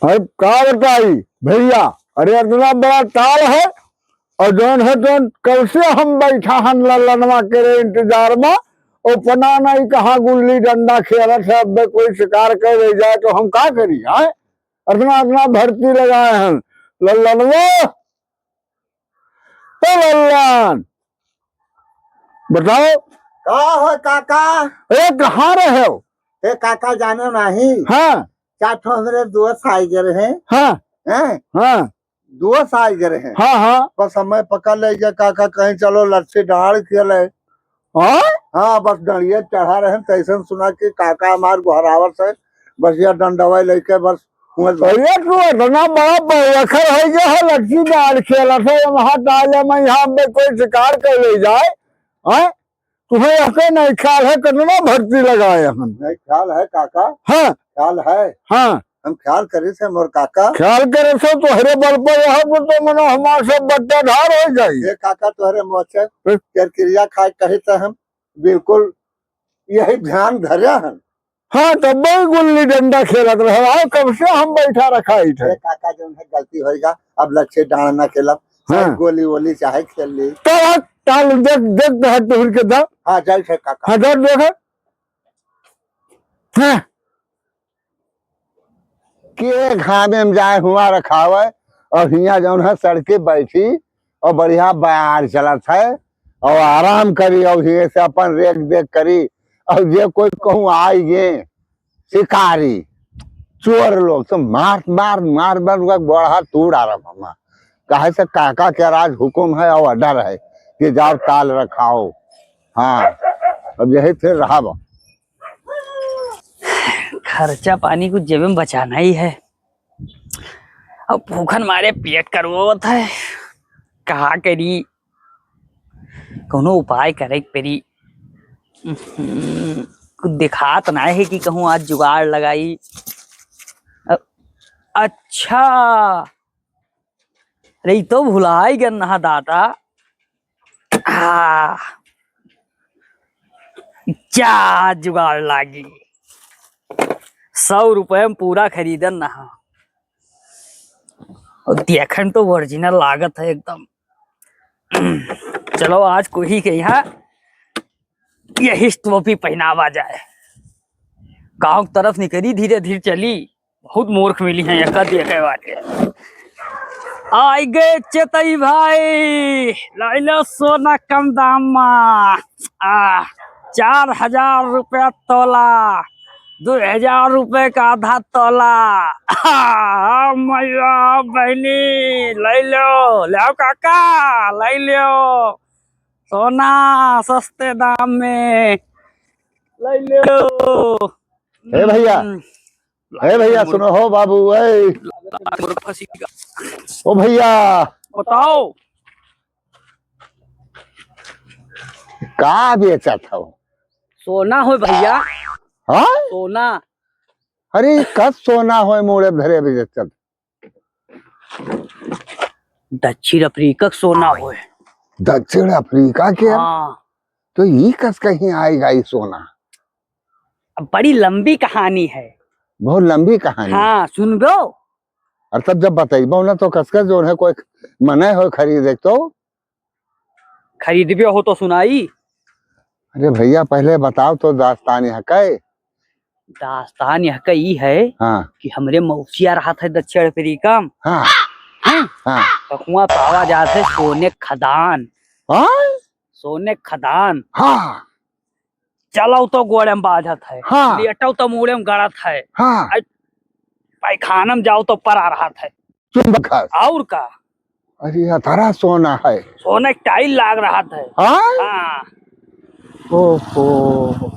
अरे का बताई भैया। अरे इतना बड़ा ताल है और जौन है तो कल से हम बैठा हन ललनवा के रे इंतजार में। और पना नहीं कहाँ गुल्ली डंडा खेलत है। अब कोई शिकार कर ले जाए तो हम का करी है। इतना इतना भर्ती लगाए हैं लल्लनवा। तो लल्लन बताओ का हो काका? अरे कहाँ रहे हो? ए काका जानो नहीं? हाँ चाठो हमरे दोस्त आई गए हैं। हाँ हैं? हाँ दोस्त आई गए हैं। हाँ हाँ बस हमें पकड़ ले गया काका, कहीं चलो लट्ठी डाल खेले। हाँ हाँ बस डंडिया चढ़ा रहे हैं, तैसे सुना कि काका हमार घरावर से बस ये डंडवा लेके बस अरे तू इतना बड़ा बखर है जो है लट्ठी डाल खेला था वहां डाले में यहाँ पे कोई शिकार कर ले जाए। हाँ तुम्हें ऐसे नहीं ख्याल है कितना भर्ती लगाए हम। नहीं ख्याल है काका? हाँ ख्याल है। हाँ हम ख्याल करे थे मोर काका। ख्याल करे से तोहरे बल पर यहाँ पर तो मनो हमारे सब बट्टा धार हो जाये। ये काका तोहरे मोचे क्रिया खाए कही तो हम बिल्कुल यही ध्यान धरे हैं। हाँ तब भी गुल्ली डंडा खेलत रहे। कब से हम बैठा रखा ही थे। काका जो है गलती होगा, अब लच्छे डांड ना खेलब। हाँ। गोली वोली चाहे खेल ली तो ताल देख देख टूर के दा। हाँ जल से काका। हाँ देख हाँ के खाने में जाए हुआ रखा हुआ और हिया जो है सड़के बैठी और बढ़िया बयार चलत है और आराम करी और हिये से अपन रेख देख करी। और ये कोई कहूँ आई गे शिकारी चोर लोग तो मार मार मार मार बड़ा तोड़ आ रहा हमारा। कहे से काका के राज हुक्म है और अडर है कि जाओ ताल रखाओ। हाँ अब यही फिर रहा बा। खर्चा पानी कुछ जेब में बचाना ही है। अब भूखन मारे पेट करवत है, कहा करी कोनो उपाय करे पेरी। कुछ दिखा तो ना है कि कहूँ आज जुगाड़ लगाई। अच्छा अरे तो भुलाई गन नहा दाता। क्या जुगाड़ लागी। 100 रुपए में पूरा खरीदन नहा और देखन तो ओरिजिनल लागत है एकदम। चलो आज कोई के यहाँ यही टोपी पहनावा जाए। गांव की तरफ निकली धीरे धीरे चली। बहुत मूर्ख मिली है एक देखे वाले। आई गए चेतई भाई, लाइलो सोना कम दाम में 4000 रुपया तोला, 2000 रुपए का आधा तोला। मैया बहनी ले लो, ले काका ले लो सोना सस्ते दाम में ले लो। हे भैया सुनो हो बाबू। ओ भैया बताओ का बेचत हो? सोना हो भैया। हाँ सोना। अरे कब सोना हो मोड़े धरे बेचत? दक्षिण अफ्रीका सोना हो। दक्षिण अफ्रीका के? हाँ। तो ये कस कहीं आएगा ये सोना? अब बड़ी लंबी कहानी है। बहुत लंबी कहानी। हाँ सुन दो। और तब जब बताइबो ना तो कसकर जो है कोई मने हो खरीदे तो खरीदबे हो तो सुनाई। अरे भैया पहले बताओ तो दास्तान यहाँ का। दास्तान यह कही है हाँ कि हमरे मौसिया रहा था दक्षिण अफ्रीका में। हाँ हाँ तो वहाँ पावा जाते सोने खदान। हाँ सोने खदान। हाँ चलो तो गोड़े में बाझत है। हाँ लेटो तो मुड़े में गड़त है। हाँ पैखाना में जाओ तो पर आ रहा था। चुंबक और का? अरे अतारा सोना है। सोने टाइल लाग रहा था। हाँ हाँ ओहो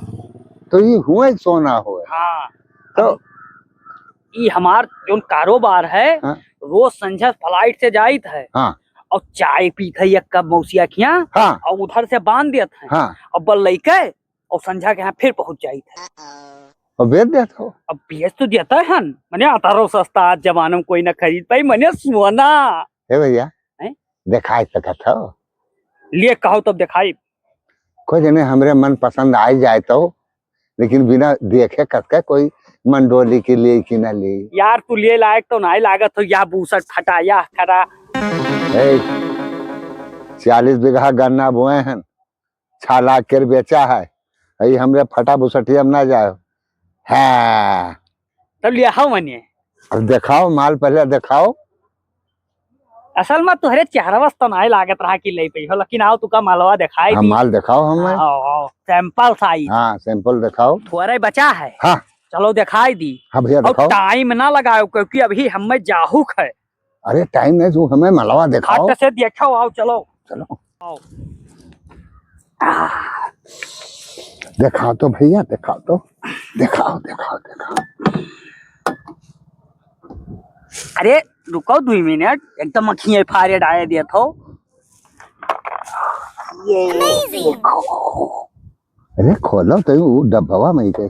तो ये हुए सोना हुए। हाँ तो ये हमार जो कारोबार है। हाँ? रोज संझा फ्लाइट से जाइत है। हाँ और चाय पीत है एक कप मौसिया खिया। हाँ और उधर से बांध देत है। हाँ और बल लइके और संझा के यहाँ फिर पहुंच जाइत है। और बेच देता हो? अब बेच तो देता है हन मने अतारो सस्ता आज जमाना में कोई ना खरीद पाई मने सोना। हे भैया हैं? दिखाई सकत हो? लिए कहो तब दिखाई। कोई जने हमरे मन पसंद आई जाए तो, लेकिन बिना देखे कसके कोई मंडोली की लिए कि न ली। यार तू लिए लायक तो नहीं लागत हो, या बूसट फटाया खरा। 40 बीघा गन्ना बोए हैं, 6 लाख के बेचा है। अई हमरे फटा बुसटिया में ना जाओ। हाँ तब लिया हो मनिए। अब दिखाओ माल, पहले दिखाओ। असल में तुहरे चेहरा तो नहीं लागत रहा कि ले पे हो, लेकिन आओ तुका मालवा दिखाई हाँ दी। माल दिखाओ हमें। आओ सैंपल साइज। हाँ सैंपल दिखाओ। थोड़ा बचा है। हाँ चलो दिखाई दी। हाँ भैया और दिखाओ। टाइम ना लगाओ क्योंकि अभी हमें जाहुक है। अरे टाइम नहीं, तू हमें मलवा दिखाओ। हट से देखो, आओ चलो चलो आओ। दिखाओ तो भैया, दिखाओ तो, दिखाओ दिखाओ दिखाओ। अरे रुको 2 मिनट, एकदम अखियां फाड़े डाले दिए थो। अरे खोलो तो वो डब्बा में के।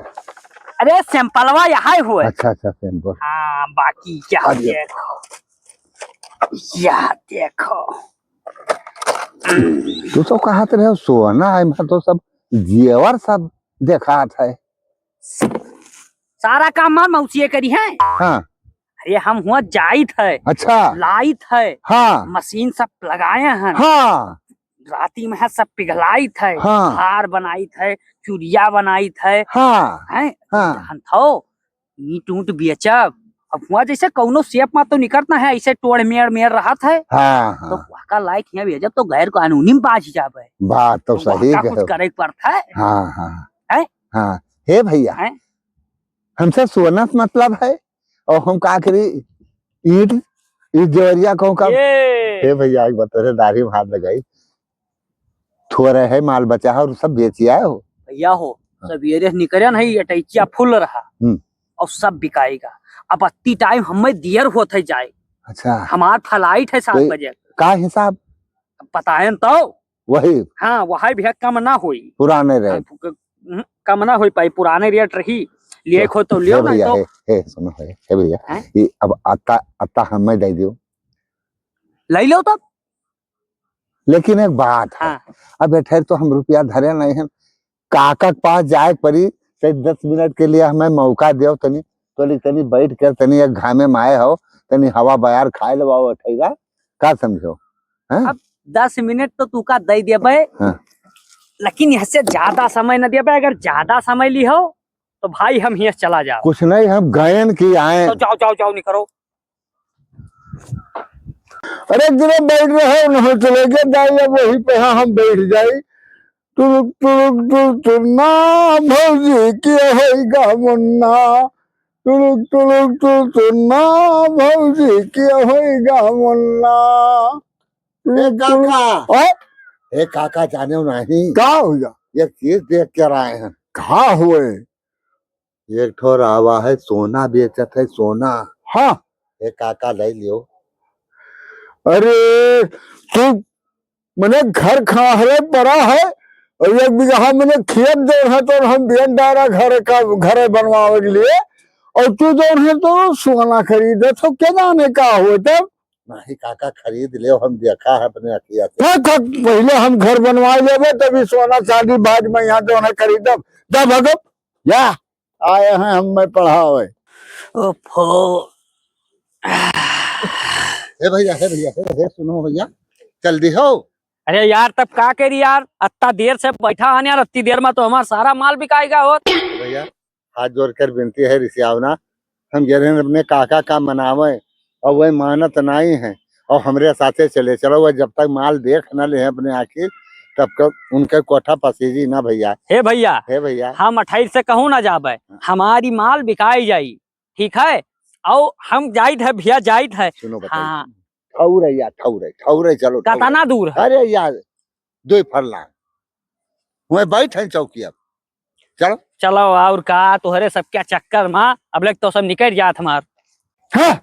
अरे सैंपलवा यहाँ हुए। अच्छा अच्छा सैंपल। हाँ बाकी क्या देखो, यह देखो। तू तो कहा रहे सोना है, मैं तो सब जेवर सब देखा था। सारा काम मार मौसी करी है। हाँ अरे हम हुआ जाइत है, अच्छा लाइत है, हाँ मशीन सब लगाए हैं। हाँ राती में है सब पिघलाइत है। हाँ। हार बनाइत है, चूड़िया बनाइत है। हाँ हैं हाँ। जान थो ईट ऊट बेचब। अब हुआ जैसे कौनो सेप में तो निकलना है, ऐसे टोड़ मेड़ मेड़ रहा था। हाँ तो हाँ का लायक यहाँ भेजब तो गैर कानूनी में बाज जावे। बात तो सही वाका कुछ है। करे पड़ता है। हाँ हाँ हैं? हाँ। हे भैया हैं? हमसे सोना से मतलब है, और हम का करी ईट ईट जवरिया कहूँ का। ये हे भैया एक बता, दाढ़ी में हाथ लगाई, थोड़ा है माल बचा है और सब बेचिया हो। भैया हो सवेरे निकले नहीं, अटैचिया फुल रहा और सब बिकाएगा। अब अत्ती टाइम हमें दियर होते जाए। अच्छा हमार फ्लाइट है 7 बजे। का हिसाब पता है तो वही हाँ वही भी कम ना हुई। पुराने रेट कम ना हो पाई, पुराने रेट रही। लिए खो तो लियो ना तो। हे सुनो हे भैया, ये अब आता आता हमें दे दियो, ले लो तब। लेकिन एक बात है। हाँ। अब बैठे तो हम रुपया धरे नहीं है, काका के पास जाए पड़ी, 10 मिनट के लिए हमें मौका दो तनी, तो तनी बैठ कर तनी एक घामे में आए हो, तनी हवा बयार खाए लो उठेगा का समझो। अब 10 मिनट तो तू का दे देबे। हाँ। लेकिन इससे ज्यादा समय न देबे। अगर ज्यादा समय ली हो तो भाई हम यहाँ चला जाओ। कुछ नहीं, हम गायन की आए। तो जाओ जाओ जाओ, नहीं करो। अरे गिरे बैठ रहे नहीं चले गए जाइए वही पे हम बैठ जाए। तुरुक तुरुक तुरना भौजी के होगा मुन्ना, तुरुक तुरुक तुरना भौजी के होगा मुन्ना। ए काका जाने हो नहीं, क्या हो गया? एक चीज देख कर आए हैं। कहाँ हुए? एक ठोर आवा है, सोना बेचत है सोना। हाँ ए काका ले लियो। अरे तू मैंने घर खाहरे पड़ा है, और 1 बीघा मैंने खेत जो है तो हम बेन डारा घर का घर बनवावे के लिए, और तू जो है तो सोना खरीदे तो क्या जाने का हुए तब। नहीं काका खरीद ले, हम देखा है अपने अखिया से। पहले हम घर बनवा लेवे तभी सोना चांदी बाद में यहाँ जो है खरीदब। जब भगत या आए हैं हम में पढ़ावे। हे भैया हे भैया हे सुनो भैया, जल्दी हो। अरे यार तब का करी यार, अत्ता देर से बैठा आने यार, अत्ती देर में तो हमारा सारा माल बिकाएगा। हो भैया हाथ जोड़कर विनती है ऋषियावना, हम ये अपने काका का मनावे और वही मानत नहीं है, और हमरे साथे चले चलो। वह जब तक माल देख न ले अपने आखिर तब तक उनके कोठा पसीजी ना भैया। हे भैया हे भैया हम 28 से कहूँ ना जाबे, हमारी माल बिकाई जाई, ठीक है। और हम जाइत है भैया, जाइत है। सुनो हाँ ठौरे या ठौरे चलो। कतना दूर है? अरे यार 2 फरलांग वही बैठ है चौकी। अब चलो चलो और का तोहरे सब क्या चक्कर में अब लग तो सब निकल जात हमार। हाँ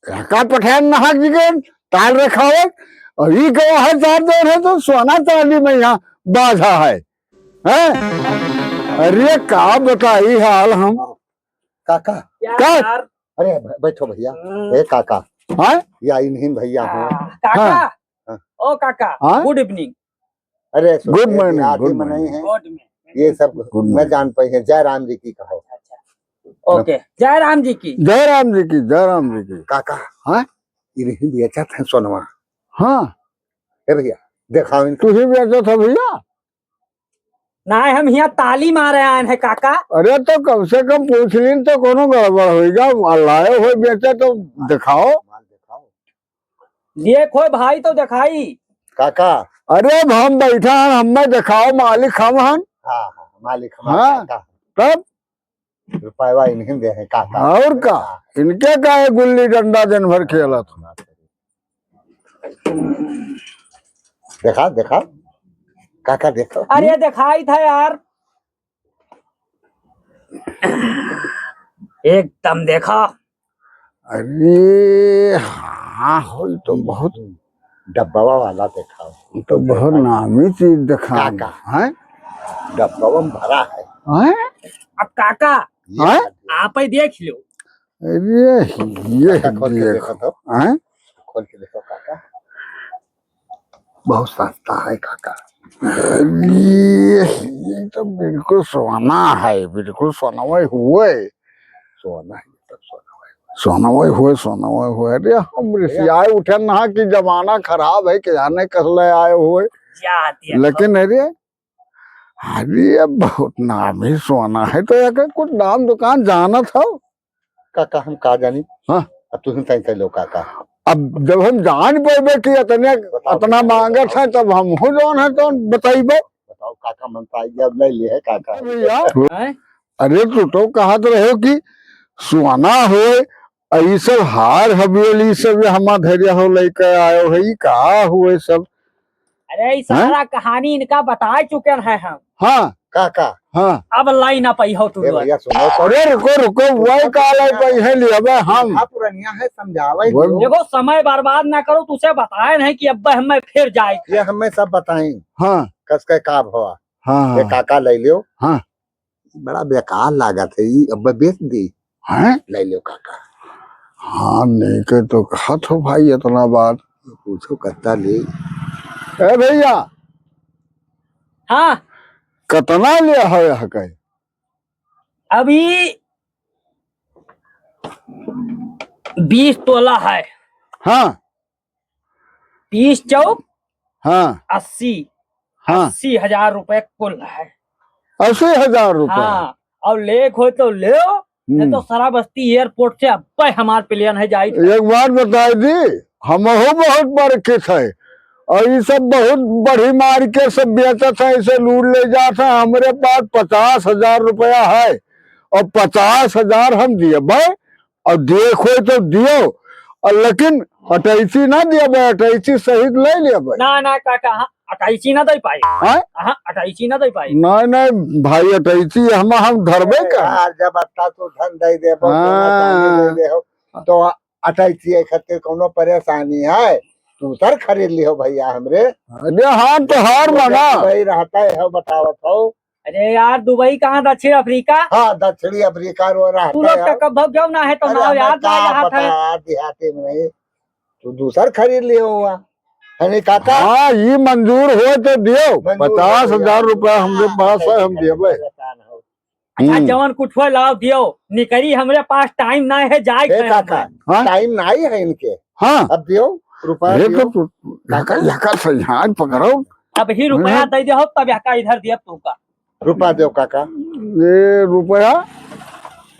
का पठान नहा जिगन ताल रखावे, और ये गवा है 4 दिन है तो सोना चांदी में यहाँ बाधा है, हैं? अरे का बताई हाल हम काका। क्या? अरे बैठो भैया। ए काका हाँ या इन्हीं भैया हो। काका ओ काका गुड इवनिंग। अरे गुड मॉर्निंग, आदमी गुड में नहीं मॉर्निंग। है ये सब, मैं जान पाई है। जय राम जी की कहो। ओके, जय राम जी की। जय राम जी की, जय राम जी की। काका हाँ इन्हीं बेचत है सोनवा। हाँ, ए भैया दिखाओ इनको। तू ही बेचा था भैया? ना हम यहाँ ताली मारे आए हैं काका। अरे तो कम से कम पूछ लीन तो कोनो गड़बड़ होगा। लाए हुए बेचे तो दिखाओ। माल दिखाओ देखो भाई तो दिखाई। काका। अरे अब हम बैठा हैं, हमें दिखाओ, मालिक हम हैं। हाँ हाँ मालिक हमारा हाँ। काका। तब रुपया इन्हीं दे है काका। और का इनके का है गुल्ली डंडा दिन भर खेला था। देखा देखा काका देखो। अरे दिखाई था यार, एकदम देखा। अरे हाँ, हो तो बहुत, डब्बा वाला दिखाओ। तो बहुत नामी चीज दिखा काका। है। डब्बा में भरा है। हैं? अब काका ये हाँ? आप ही देख लो। अरे ये काका खोल के देखो तो। हैं? खोल के देखो काका। बहुत सस्ता है काका। ये तो बिल्कुल सोना है, बिल्कुल सोना हुए सोना है सब सोना है। सोना हुए। अरे हम रिसियाए उठे ना कि जमाना खराब है, कि जाने कसले आए हुए। जाती है। लेकिन अरे बहुत नामी सोना है, तो एक कुछ नाम दुकान जाना था। काका हम कहा जानी। हाँ। अब तुम सही लो काका। अब जब हम जान पेबे कि इतना मांगत है, तब हम हो जौन है तो बताइबे। बताओ काका मन पाई अब ले लिए है काका। भैया हैं? अरे तू तो कहत रहो कि सोना हो, ई सब हार हवेली सब हमा धैर्य हो लेके आयो है, ई का हुए सब। अरे ये सारा कहानी इनका बता चुके हैं हम। हाँ काका हाँ। अब लाई ना पई हो तू। ए भैया सुनो तो। अरे रुको वही काले पैसे लिया हम। हाँ पुरानिया है समझावे वो- दो। देखो समय बर्बाद ना करो, तुझे बताए नहीं कि अब हमें फिर जाए। ये हमें सब बताई हाँ कस के का भवा। हाँ ये हाँ काका ले लियो। हाँ। बड़ा बेकार लागत है ये, अब बेच दी। हैं? ले लियो काका। हाँ नहीं के तो कहा तो भाई इतना बात। पूछो कत्ता ले। ए भैया हाँ कितना लिया है यह कहीं? अभी 20 तोला है। हाँ 30 चौक हाँ 80। हाँ 80,000 रुपए कुल है। 80,000 रुपए। हाँ, और लेख हो तो ले, नहीं तो शराबस्ती एयरपोर्ट से अब हमारे प्लेन है जाए। एक बात बताई दी, हम बहुत परिचित है, और ये सब बहुत बड़ी मार के सब बेचत है, इसे लूट ले जाते हैं। हमारे पास 50,000 रुपया है, और 50,000 हम दिए भाई, और देखो तो दियो, और लेकिन अटैची ना दिया भाई, अटैची सहित ले लिया भाई। ना काका, हाँ 28 ना दे पाई। हाँ? हाँ 28 ना दे पाई। नहीं भाई, अटैची हम धरबे कर। यार जब अत्ता तो धन दे दे हाँ। तो अटैची खातिर कोनो परेशानी है। तू सर खरीद लियो भैया हमरे। अरे हाँ तो हार माना। वही रहता है बतावत हो। अरे यार दुबई कहाँ, दक्षिण अफ्रीका। हाँ दक्षिणी अफ्रीका रो तू रहता लोग है। का कब जाओ ना है तो अरे नाव हमें याद क्या ना यहाँ पता था। यार, देहाती में नहीं। तू दूसर खरीद लियो हुआ है नहीं काका। हाँ ये मंजूर हो तो दियो। मंजूर हो 50,000 तो रुपया हमरे पास है, हम दिए भाई। अच्छा जवन कुछ हो लाओ दियो, निकरी हमरे पास टाइम ना है जाए हे काका हाँ? टाइम नहीं है इनके। हाँ अब दियो रुपया अरे दियो। तो यका सही हाथ पकड़ो। अब ही रुपया दे दे हो तब यहाँ इधर दिया तू का। रुपया दो काका। ये रुपया।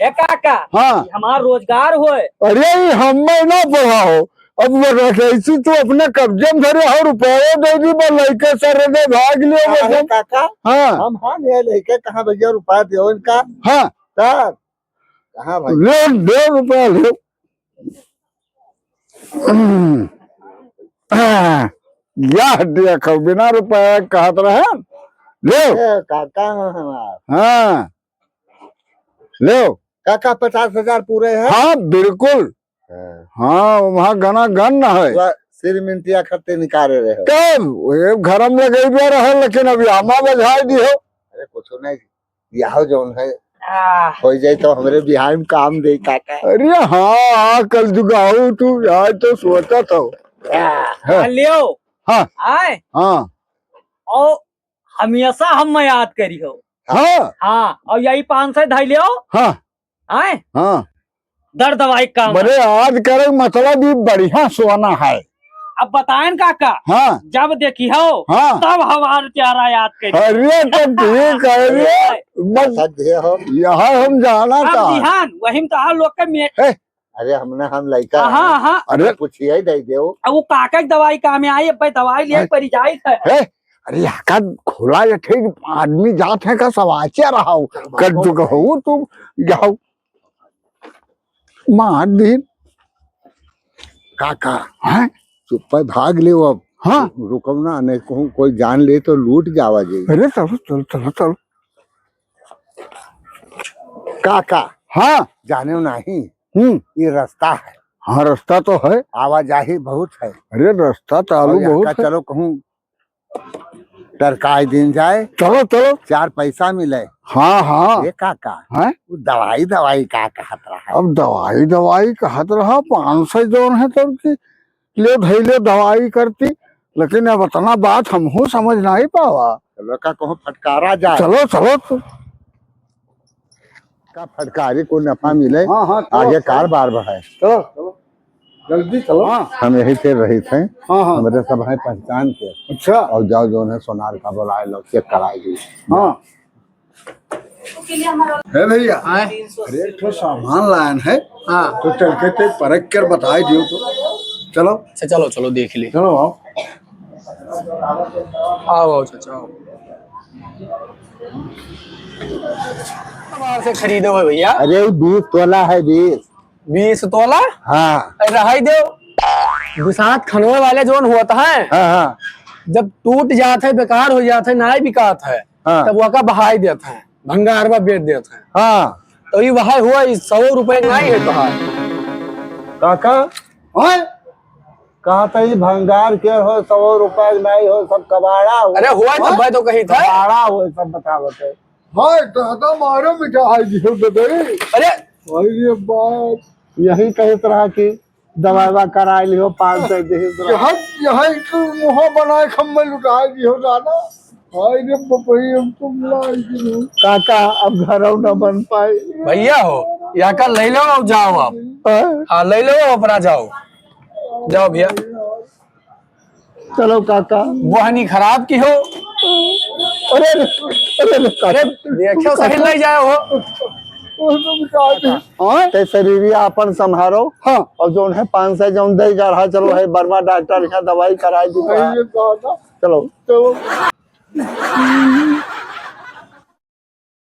ए काका, हाँ हमारा रोजगार होए। अरे ये हमें ना पढ़ाओ, अब वो रखैसी तो अपने कब्जे में धरे हो, रुपया दे दी बस, लड़के सर ने भाग लियो अरे बस। काका हाँ हम हाँ ये लेके कहाँ भैया रुपया दियो इनका। हाँ सर कहाँ भाई। ले दे रुपया ले। यह देखो बिना रुपया कहत रहे ले। ए, काका हमारा हाँ ले। काका 50,000 पूरे है। हाँ बिल्कुल। हाँ वहाँ घना गन न है। वह सिर मिनटिया खत्ते निकाले रहे हो। तब ये घर में लगे रहे, लेकिन अभी आमा बजाई दी हो। अरे कुछ नहीं बिहाव जौन है आ, हो जाए तो हमरे बिहार में काम दे काका। अरे हाँ कल जुगाऊ तू आज तो सोचा था। हाँ लियो। हाँ आए हाँ और हमेशा हम याद करी हो। हाँ हाँ और यही 500 धाई लियो। हाँ आए हाँ दर्द दवाई काम बड़े आज करे मतलब भी बढ़िया सोना है। अब बताएं काका हाँ जब देखी हो हाँ तब हमारे प्यारा याद करी अरे तो ठीक है रे बस सच दिए हो। यहाँ हम जाना अब था। दिहान वही तो लोग के में अरे हम लड़का हाँ हाँ अरे पूछिए दे दो। अब वो काका की दवाई काम आई अब भाई दवाई ले पड़ी जाए है है अरे यहाँ का खुला ये ठीक आदमी जात है का सवाचे रहा हो कर चुका हो तुम जाओ मार दिन काका हैं चुप भाग ले अब। हाँ रुको ना, नहीं कहूँ कोई जान ले तो लूट जावा जी। अरे चलो चलो चलो चलो काका हाँ जाने नहीं, हम्म ये रास्ता है, हाँ रास्ता तो है। आवाजाही बहुत है। अरे रास्ता चालू और यहाँ बहुत का है। चलो कहूँ टरकाई दिन जाए, चलो चलो 4 पैसा मिले। हाँ हाँ ये काका है वो दवाई दवाई का कहत रहा है। अब दवाई दवाई कहत रहा 500 जोन है तो की ले धैले दवाई करती लेकिन अब इतना बात हमहू समझ नहीं पावा। चलो का कहूँ फटकारा जाए। चलो चलो तो का फटकारी को नफा मिले। हाँ हाँ चलो, आगे कार बार बढ़ाए। चलो चलो जल्दी चलो। हाँ हम यही फिर रहे थे, हाँ हाँ हमारे सब है पहचान के। अच्छा और जाओ जो है सोनार का बुलाए लो, चेक कराएगी। हाँ है भैया अरे एक ठो सामान लायन है। हाँ तो चल के ते परख कर बताई दियो तो चलो। अच्छा चलो चलो देख ले चलो आओ आओ आओ चाचा आओ बाहर से खरीदे हो भैया अरे 20 तोला है 20। 20 तोला हाँ रहाई दो बिसात खनवे वाले जोन होता है हाँ हाँ जब टूट जाते है बेकार हो जाते है ना बिकात है हाँ तब वह बहाई देते हैं भंगारवा बेच देते हैं हाँ तो ये वहां हुआ 100 रुपए नहीं है तो काका कहा था ये भंगार के हो 100 रुपए नहीं हो, सब कबाड़ा हो। अरे हुआ तो मैं तो कही था कबाड़ा हो सब बतावत है। हाय दादा मारो मिठाई दियो तो दे। अरे अरे बाप यही कही तरह की दवा कराए लियो 500 यहाँ यहाँ एक मुहा बनाए खम्बे लुटाए दियो दादा। हाय रे बपई हम तुम लाई दियो। काका अब घर न बन पाए। भैया हो या का ले लो और जाओ आप हाँ ले लो अपना जाओ जाओ भैया चलो काका। बुहानी खराब की हो अरे अरे देखो सही ले जाओ हो हाँ ते शरीर अपन संभारो। हाँ और जो है 500 जो दे जा रहा, चलो है बर्मा डॉक्टर यहाँ दवाई कराई दी। दादा चलो तो